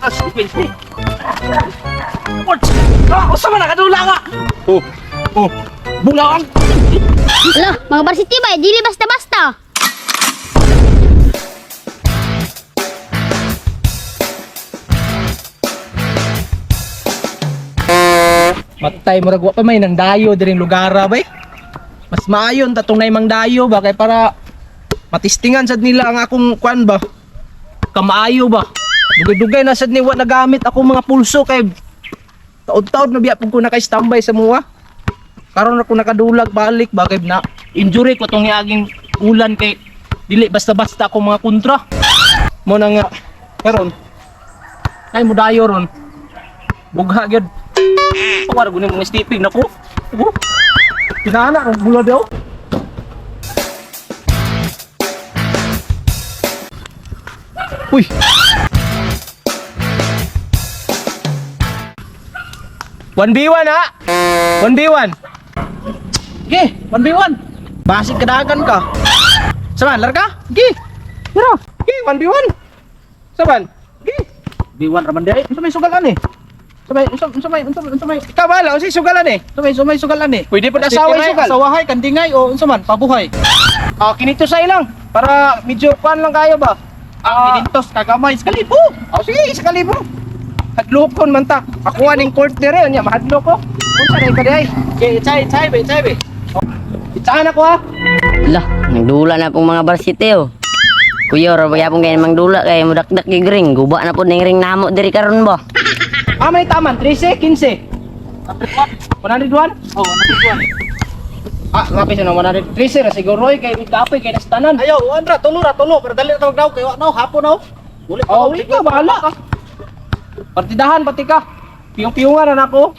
Asipin. Usa man nakadula nga. Oh. Bungawang. Alo, mga varsity ba? Dili basta-basta. Matay murag wa pa may nang dayo diring lugara bay. Mas maayon tatong nay mang dayo ba kay para matistingan sad nila ang akong kwan ba. Kamaayo ba. Dugay-dugay na sad ni wa nagamit ako mga pulso kay taud-taud na biya pug ko naka-standby sa muwa. Karon ako nakadulag balik ba kay na injury ko tong niaging ulan kay dili basta-basta ako mga kontra. Mo na nga karon ay mo dayo ron. Bugha gyud. Pawar ko mga stepping na ko. Kinana ang bula daw. Uy. One v one ha? 1v1. Okay, 1v1. Basig kadagan ka. Saban, larga? Okay. Pero, okay, 1v1. Saban? Okay. V1 raman dai. Unsa may sugalan eh? Unsa may ikaw bala unsa sugalan eh? Unsa may sugalan eh? Pwede pa asawa sugal. Asawahay kandingay o unsa man pabuhay. Kinito sa ilang para medyo kuan lang kayo ba? Kinintos kagamay sa kalibo. Sige, sa kalibo. Hadlokon man ta. Ako aning court dire nya mahadlok ko. Unsa na kaday? Okay, chay be. Itsaan ako ha. Lah, nagdula na akong mga varsity oh. Kuya, ora bagay akong ganyan mangdula kay mudakdak yung ring. Guba na po ning ring namo diri karon ba? May taman 13, 15. 101? Oh, 101. Ngapi siya na 113 ra siguro kay kapoy kay nastanan. Ayaw, Andra, tulo pero dali na tawag daw kay no hapon na. Uli ka bahala ka. Partidahan pati ka. Piyong-piyungan na ako.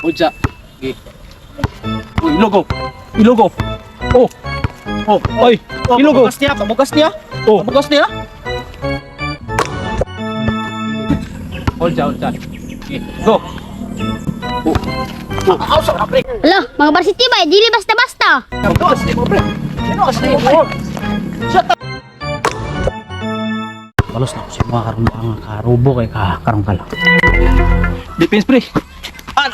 Uja. Okay. Uy, ilogo. Oh, oy, ilogo. Pabukas niya. Hold down. Okay, go. Alo, mga varsity ba? Dili basta-basta. Balos na ko si mga karubo kay karong kala. Defense pre.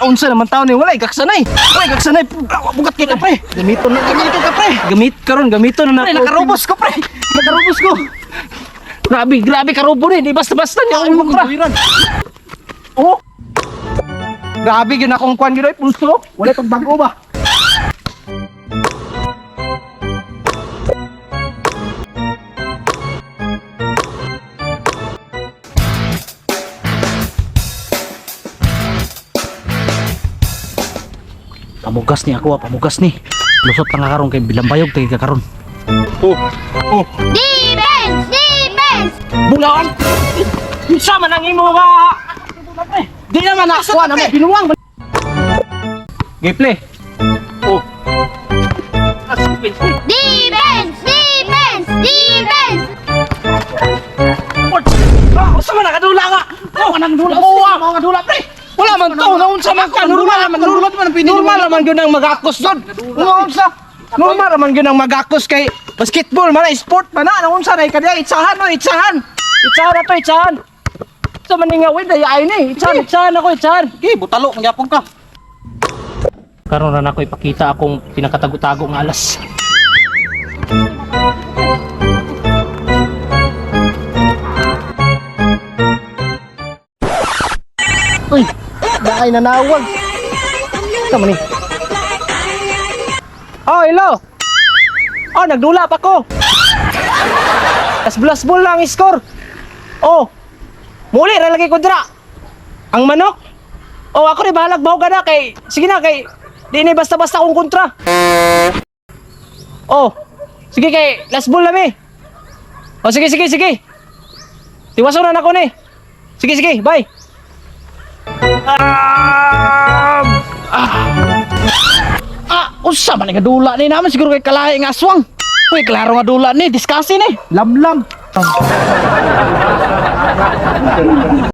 Unsa naman taon ni walay kaksanay. Bugat kay ka pre. Gamito ka pre. Gamito na nako. Nakarubos ko pre. Grabe karubo ni, di basta-basta niya ang kontra. Oh. Grabe gyud akong kwan gyud pulso. Wala pagbago ba? Pamugas ni. Lusot lang karon kay bilambayog kay kakaron. Oh. Defense! Bulaan. Unsa man ang imo ka? Di naman ako na may binuwang. Gameplay. Oh. Defense! Unsa man nakadula nga? Mga dula pre. Wala man to, naunsa man ka normal man gyud ang magakos jud. Normal man gyud ang magakos kay basketball man sport man na naunsa na kadiya itsahan. Sa man nga wala ay ni. Itsahan ako. Okay, butalo magyapon ka. Karon ra nako ipakita akong pinakatago-tago nga alas. Uy, naay nanawag. Tama ni. Oh, hello. Oh, nagdula pa ko. Ball lang score. Oh. Muli ra lagi ko dira. Ang manok. Oh, ako rin bahalag bahuga na kay sige na kay di ni basta-basta akong kontra. Oh. Sige kay last ball lami. Oh, sige. Tiwaso na ako ni. Sige, bye. Usa man nga dula ni naman siguro kay kalahi nga aswang. Uy, klaro nga dula ni, discuss ni. Lamlam.